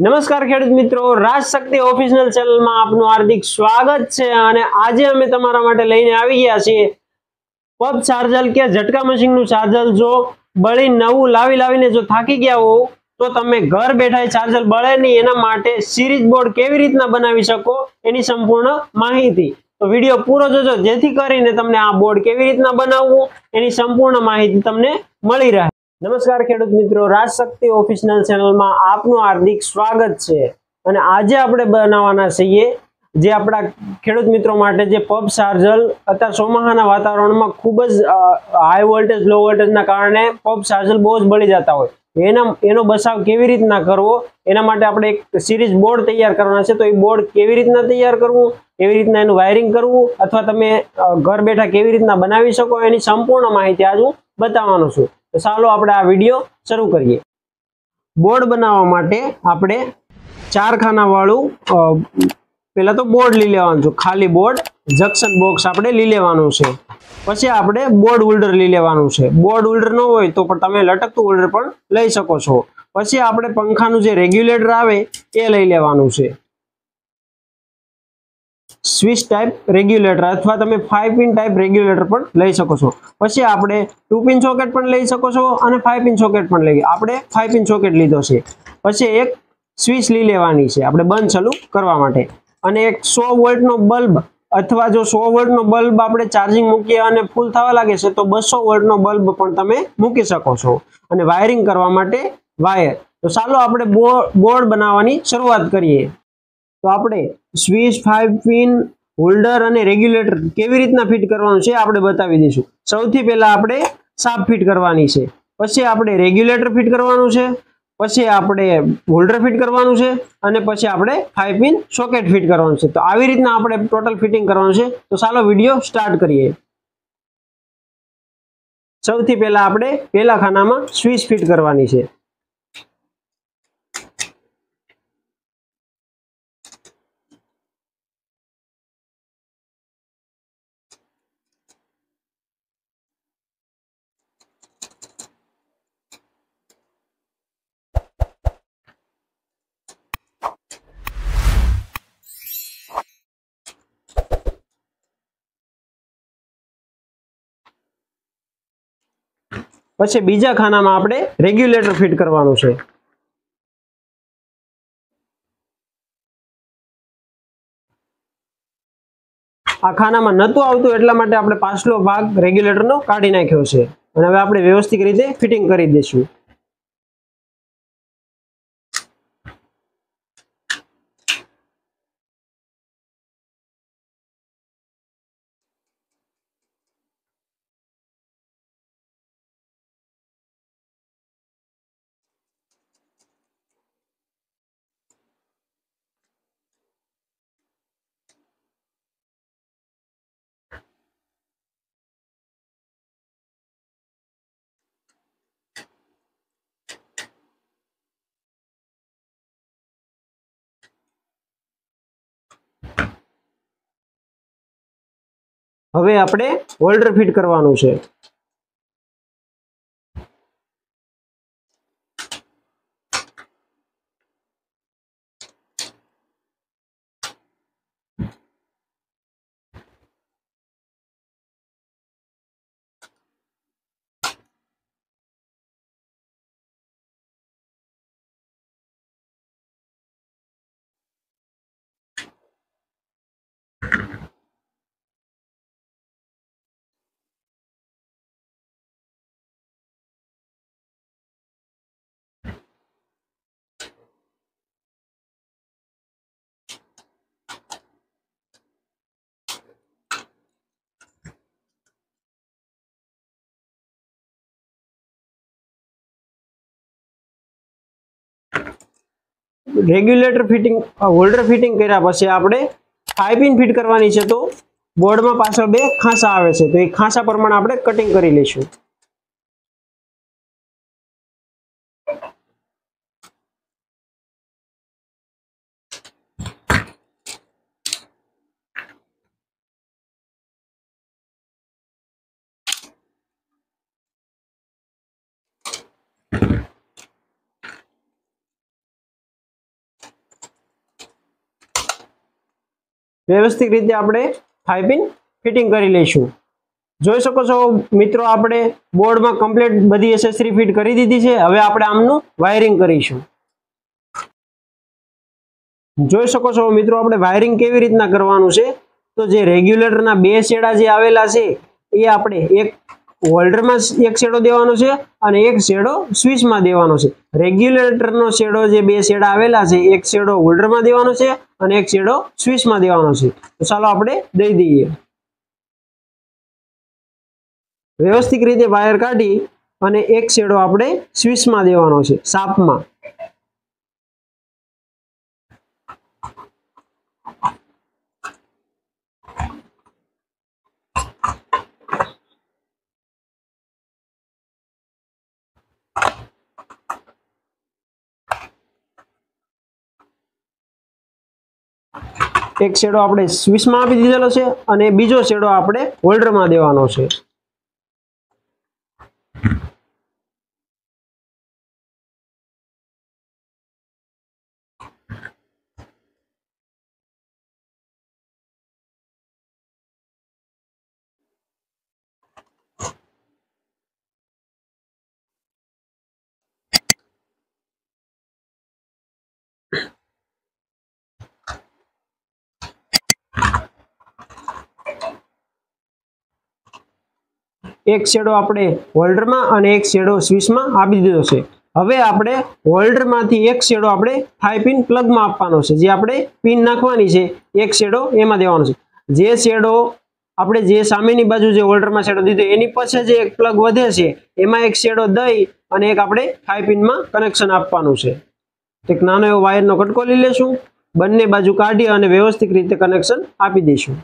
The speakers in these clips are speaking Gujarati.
નમસ્કાર ખેડૂત મિત્રો, રાજશક્તિ ઓફિશિયલ ચેનલમાં આપનું હાર્દિક સ્વાગત છે અને આજે અમે તમારા માટે લઈને આવી ગયા છીએ પબ ચાર્જર કે ઝટકા મશીનનું ચાર્જર। જો બળી નવું લાવીને જો થાકી ગયા હો તો તમે ઘર બેઠા ચાર્જર બળે નહીં એના માટે સિરીઝ બોર્ડ કેવી રીતના બનાવી શકો એની સંપૂર્ણ માહિતી। તો વિડિયો પૂરો જોજો જેથી કરીને તમને આ બોર્ડ કેવી રીતના બનાવવું એની સંપૂર્ણ માહિતી તમને મળી રહે। નમસ્કાર ખેડૂત મિત્રો, રાજશક્તિ ઓફિશિયલ ચેનલમાં આપનું હાર્દિક સ્વાગત છે અને આજે આપણે બનાવવાના છીએ જે આપણા ખેડૂત મિત્રો માટે જે પબ ચાર્જર અત્યારે ચોમાસાના વાતાવરણમાં ખૂબ જ હાઈ વોલ્ટેજ લો વોલ્ટેજના કારણે પબ ચાર્જર બહુ જ બળી જતા હોય એનો બચાવ કેવી રીતના કરવો એના માટે આપણે એક સિરીઝ બોર્ડ તૈયાર કરવાના છે। તો એ બોર્ડ કેવી રીતના તૈયાર કરવું, કેવી રીતના એનું વાયરિંગ કરવું અથવા તમે ઘર બેઠા કેવી રીતના બનાવી શકો એની સંપૂર્ણ માહિતી આજ હું બતાવવાનો છું। તો ચાલો આપણે આ વિડિયો શરૂ કરીએ। બોર્ડ બનાવવા માટે આપણે 4 ખાના વાળું પહેલા તો બોર્ડ લઈ લેવાનું છે, ખાલી બોર્ડ જંક્શન બોક્સ આપણે લઈ લેવાનું છે। પછી આપણે બોર્ડ હોલ્ડર લઈ લેવાનું છે। બોર્ડ હોલ્ડર ન હોય તો પણ તમે લટકતું હોલ્ડર પણ લઈ શકો છો। પછી આપણે પંખાનું જે રેગ્યુલેટર આવે એ લઈ લેવાનું છે, સ્વિચ ટાઈપ રેગ્યુલેટર અથવા તમે 5 પિન ટાઈપ રેગ્યુલેટર પણ લઈ શકો છો। પછી આપણે 2 પિન સોકેટ પણ લઈ શકો છો અને 5 પિન સોકેટ પણ લઈ આપણે 5 પિન સોકેટ લીધો છે। પછી એક સ્વિચ લઈ લેવાની છે આપણે બંધ ચાલુ કરવા માટે અને એક 100 વોલ્ટનો બલ્બ અથવા જો 100 વોલ્ટનો બલ્બ આપણે ચાર્જિંગ મૂકીએ અને ફૂલ થવા લાગે છે તો 200 વોલ્ટનો બલ્બ પણ તમે મૂકી શકો છો અને વાયરિંગ કરવા માટે વાયર। તો ચાલો આપણે બોર્ડ બનાવવાની શરૂઆત કરીએ। તો આપણે સ્વિચ, 5 પિન હોલ્ડર અને રેગ્યુલેટર કેવી રીતના ફિટ કરવાનું છે આપણે બતાવી દઈશું। સૌથી પહેલા આપણે શાફ્ટ ફિટ કરવાની છે, પછી આપણે રેગ્યુલેટર ફિટ કરવાનું છે, પછી આપણે હોલ્ડર ફિટ કરવાનું છે અને પછી આપણે 5 પિન સોકેટ ફિટ કરવાનું છે। તો આવી રીતના આપણે ટોટલ ફિટિંગ કરવાનું છે। તો ચાલો વિડિયો સ્ટાર્ટ કરીએ। સૌથી પહેલા આપણે પહેલા ખાનામાં સ્વિચ ફિટ કરવાની છે। પછી બીજા ખાનામાં આપણે રેગ્યુલેટર ફિટ કરવાનું છે। આ ખાનામાં નહોતું આવતું એટલા માટે આપણે પાછલો ભાગ રેગ્યુલેટરનો કાઢી નાખ્યો છે અને હવે આપણે વ્યવસ્થિત રીતે ફિટિંગ કરી દઈશું। હવે આપણે હોલ્ડર ફિટ કરવાનું છે। રેગ્યુલેટર ફિટિંગ હોલ્ડર ફિટિંગ કર્યા પછી આપણે 5 પિન ફિટ કરવાની છે। તો બોર્ડમાં પાછળ 2 ખાંચા આવે છે તો એ ખાંચા પ્રમાણે આપણે કટિંગ કરી લઈશું। વ્યવસ્થિત રીતે આપણે 5 પિન ફિટિંગ કરી લઈશું। જોઈ શકો છો મિત્રો, આપણે બોર્ડમાં કમ્પ્લીટ બધી એસેસરી ફિટ કરી દીધી છે। હવે આપણે આમનું વાયરિંગ કરીશું। જોઈ શકો છો મિત્રો, આપણે વાયરિંગ કેવી રીતના કરવાનું છે, તો જે રેગ્યુલેટરના બે છેડા જે આવેલા છે એ આપણે એક હોલ્ડરમાં એક છેડો દેવાનો છે અને એક છેડો સ્વિચમાં દેવાનો છે। રેગ્યુલેટરનો છેડો જે બે છેડા આવેલા છે, એક છેડો હોલ્ડરમાં દેવાનો છે અને એક છેડો સ્વિચમાં દેવાનો છે। તો ચાલો આપણે દઈ દઈએ। વ્યવસ્થિત રીતે વાયર કાઢી અને એક છેડો આપણે સ્વિચમાં દેવાનો છે શાફ્ટમાં। એક છેડો આપણે સ્વિચમાં આપી દીધેલો છે અને બીજો છેડો આપણે હોલ્ડરમાં દેવાનો છે। એક છેડો આપણે હોલ્ડરમાં અને એક છેડો સ્વિચમાં આપી દીધો છે। હવે આપણે હોલ્ડરમાંથી એક છેડો આપણે 5 પિન પ્લગમાં આપવાનો છે। જે આપણે પિન નાખવાની છે એક છેડો એમાં દેવાનો છે। જે છેડો આપણે જે સામેની બાજુ જે હોલ્ડરમાં છેડો દીધો એની પછી જે એક પ્લગ વધે છે એમાં એક છેડો દઈ અને એક આપણે 5 પિનમાં કનેક્શન આપવાનું છે। એક નાનો એવો વાયરનો કટકો લઈ લેશું, બંને બાજુ કાઢી અને વ્યવસ્થિત રીતે કનેક્શન આપી દઈશું।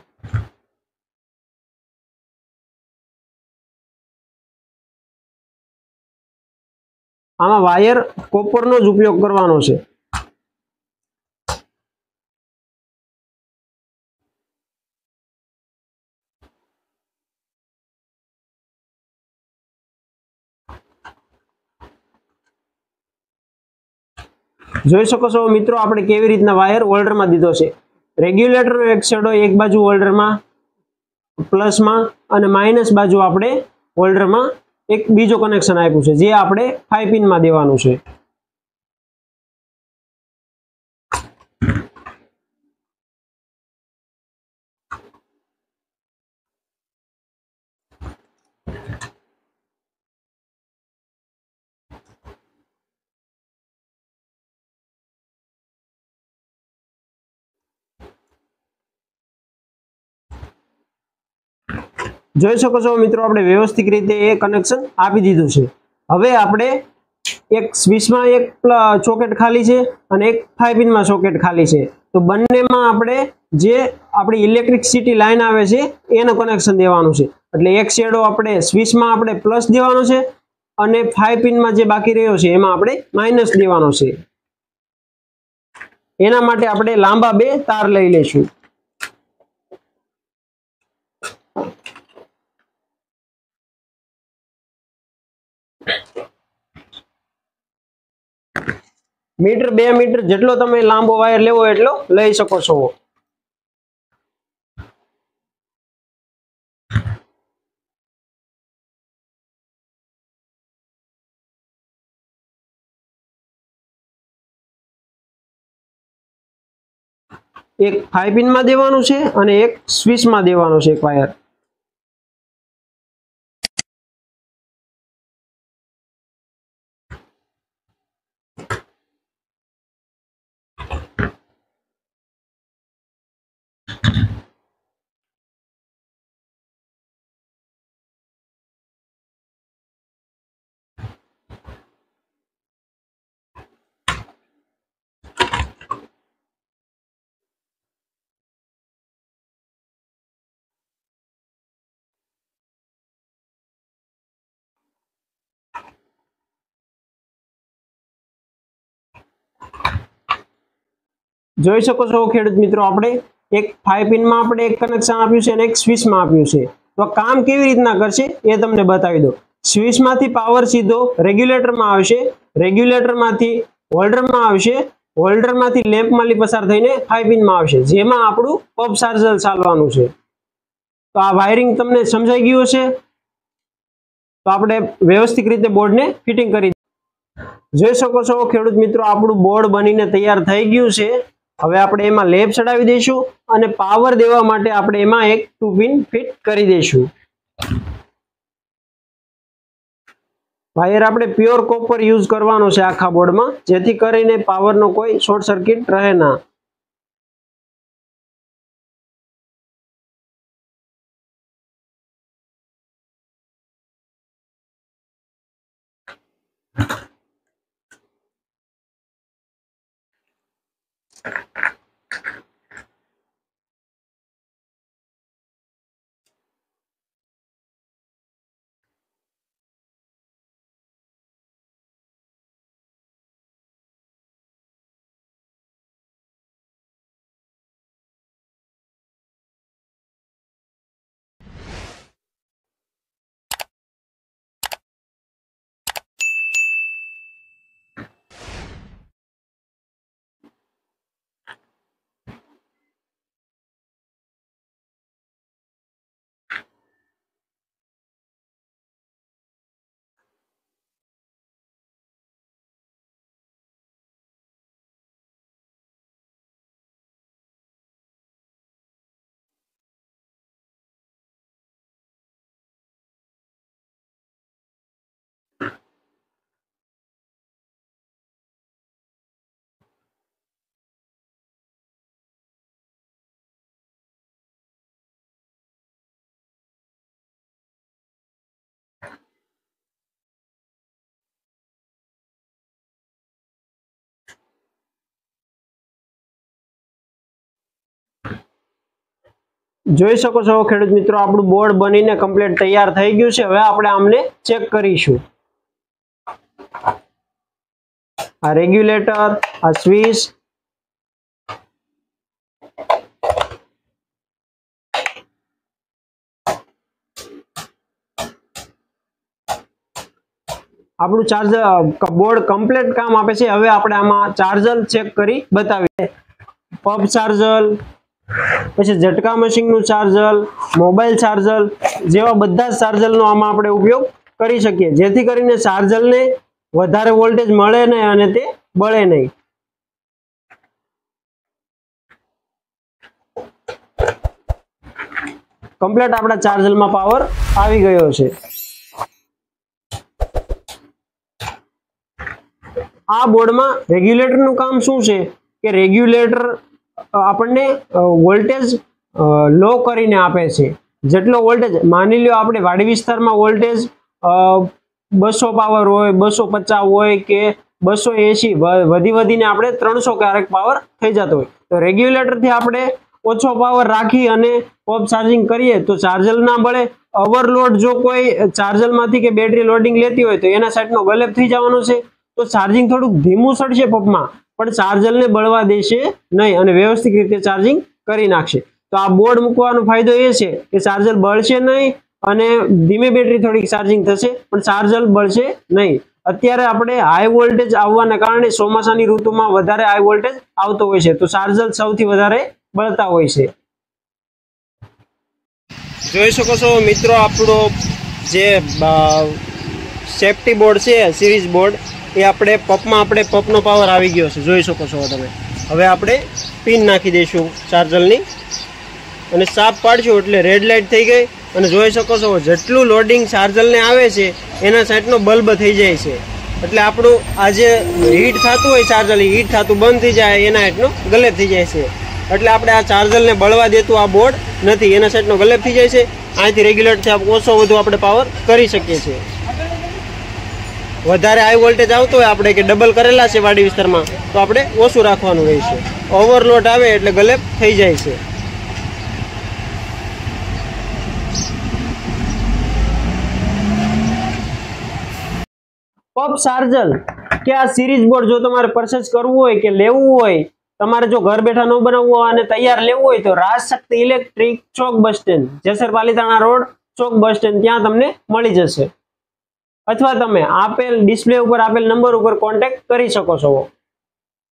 આમાં વાયર કોપરનો જ ઉપયોગ કરવાનો છે। જોઈ શકો છો મિત્રો, આપણે કેવી રીતના વાયર હોલ્ડરમાં દીધો છે। રેગ્યુલેટરનો એક છેડો એક બાજુ હોલ્ડરમાં પ્લસમાં અને માઇનસ બાજુ આપણે હોલ્ડરમાં એક બીજો કનેક્શન આપ્યું છે, જે આપણે 5 પિનમાં દેવાનું છે। જોઈ શકો છો મિત્રો, આપણે વ્યવસ્થિત રીતે એ કનેક્શન આપી દીધું છે। હવે આપણે એક સ્વિચમાં એક સોકેટ ખાલી છે અને એક 5 પિનમાં સોકેટ ખાલી છે। તો બંનેમાં આપણે જે આપણી ઇલેક્ટ્રિસિટી લાઈન આવે છે એનું કનેક્શન દેવાનું છે। એટલે એક છેડો આપણે સ્વિચમાં આપણે પ્લસ દેવાનો છે અને 5 પિનમાં જે બાકી રહ્યો છે એમાં આપણે માઇનસ દેવાનો છે। એના માટે આપણે લાંબા બે તાર લઈ લઈશું। મીટર 2 મીટર જેટલો તમે લાંબો વાયર લેવો એટલો લઈ શકો છો। એક 5 પિનમાં દેવાનું છે અને એક સ્વિચમાં દેવાનું છે એક વાયર। જોઈ શકો છો ખેડૂત મિત્રો, આપણે એક 5 પિનમાં આપણે એક કનેક્શન આપ્યું છે અને એક સ્વિચમાં આપ્યું છે। તો કામ કેવી રીતના કરશે એ તમને બતાવી દો। સ્વિચમાંથી પાવર સીધો રેગ્યુલેટરમાં આવશે, રેગ્યુલેટરમાંથી હોલ્ડરમાં આવશે, હોલ્ડરમાંથી લેમ્પમાંથી પસાર થઈને 5 પિનમાં આવશે, જેમાં આપણું પબ ચાર્જર ચાલવાનું છે. તો આ વાયરિંગ તમને સમજાઈ ગયું છે. તો આપણે વ્યવસ્થિત રીતે બોર્ડને ફિટિંગ કરી જોઈ શકો છો ખેડૂત મિત્રો, આપણું બોર્ડ બનીને તૈયાર થઈ ગયું છે. હવે આપણે એમાં લેપ ચડાવી દઈશું અને પાવર દેવા માટે આપણે એમાં એક 2 પિન ફિટ કરી દઈશું. વાયર આપણે પ્યોર કોપર યુઝ કરવાનો છે આખા બોર્ડમાં, જેથી કરીને પાવરનો કોઈ શોર્ટ સર્કિટ રહે ના. જોઈ શકો છો ખેડૂત મિત્રો, આપણું બોર્ડ બનીને કમ્પ્લીટ તૈયાર થઈ ગયું છે. હવે આપણે આમને ચેક કરીશું. આ રેગ્યુલેટર, આ સ્વિચ, આપણું ચાર્જર બોર્ડ કમ્પ્લીટ કામ આપે છે. હવે આપણે આમાં ચાર્જર ચેક કરી બતાવીએ. પબ ચાર્જર, પછી ઝટકા મશીનનું ચાર્જર, મોબાઈલ ચાર્જર જેવા બધા જ ચાર્જરનો આમાં આપણે ઉપયોગ કરી શકીએ, જેથી કરીને ચાર્જરને વધારે વોલ્ટેજ મળે નહીં અને તે બળે નહીં. કમ્પ્લીટ આપણા ચાર્જરમાં પાવર આવી ગયો છે. આ બોર્ડમાં રેગ્યુલેટરનું કામ શું છે કે રેગ્યુલેટર આપણને વોલ્ટેજ લો કરીને આપે છે. જેટલો વોલ્ટેજ માની લો આપણે વાડી વિસ્તારમાં વોલ્ટેજ 200 પાવર હોય, 250 હોય કે 280, વધીને આપણે 300 ક્યારેક પાવર થઈ જતો હોય, તો રેગ્યુલેટરથી આપણે ઓછો પાવર રાખી અને પબ ચાર્જિંગ કરીએ તો ચાર્જર ના બળે. ઓવરલોડ જો કોઈ ચાર્જરમાંથી કે બેટરી લોડિંગ લેતી હોય તો એના સાઈડનો ગલેપ થઈ જવાનો છે, તો ચાર્જિંગ થોડુંક ધીમું ચડશે પબમાં, પણ ચાર્જરને બળવા દેશે નહીં અને વ્યવસ્થિત રીતે ચાર્જિંગ કરી નાખશે. તો આ બોર્ડ મૂકવાનો ફાયદો એ છે કે ચાર્જર બળશે નહીં અને ધીમે બેટરી થોડીક ચાર્જિંગ થશે, પણ ચાર્જર બળશે નહીં. અત્યારે આપણે હાઈ વોલ્ટેજ આવવાના કારણે ચોમાસાની ઋતુમાં વધારે હાઈ વોલ્ટેજ આવતો હોય છે, તો ચાર્જર સૌથી વધારે બળતા હોય છે. જોઈ શકો છો મિત્રો, આપણો જે સેફટી બોર્ડ છે, સિરીઝ બોર્ડ, એ આપણે પપનો પાવર આવી ગયો છે. જોઈ શકો છો તમે. હવે આપણે પિન નાખી દઈશું ચાર્જરની અને સાફ પાડશું એટલે રેડ લાઇટ થઈ ગઈ. અને જોઈ શકો છો જેટલું લોડિંગ ચાર્જરને આવે છે એના સાઈડનો બલ્બ થઈ જાય છે, એટલે આપણું આ જે હીટ થતું હોય ચાર્જર, હીટ થતું બંધ થઈ જાય, એના સાઈડનો ગલેપ થઈ જાય છે. એટલે આપણે આ ચાર્જરને બળવા દેતું આ બોર્ડ નથી, એના સાઈડનો ગલેપ થઈ જાય છે. અહીંથી રેગ્યુલેટરથી ઓછો વધુ આપણે પાવર કરી શકીએ છીએ. વધારે હાઈ વોલ્ટેજ આવતો હોય આપણે કે ડબલ કરેલા છે વાડી વિસ્તારમાં, તો આપણે ઓછું રાખવાનું રહેશે. ઓવરલોડ આવે એટલે ગલેપ થઈ જાય છે. પબ ચાર્જર કે આ સિરીઝ બોર્ડ જો તમારે પરચેસ કરવું હોય કે લેવું હોય, તમારે જો ઘર બેઠા ન બનાવવું હોય અને તૈયાર લેવું હોય તો Rajshakti electric, Chok bus stand, Jesar Palitana road, Chok bus stand, ત્યાં તમને મળી જશે. અથવા તમે આપેલ ડિસ્પ્લે ઉપર આપેલ નંબર ઉપર કોન્ટેક્ટ કરી શકો છો.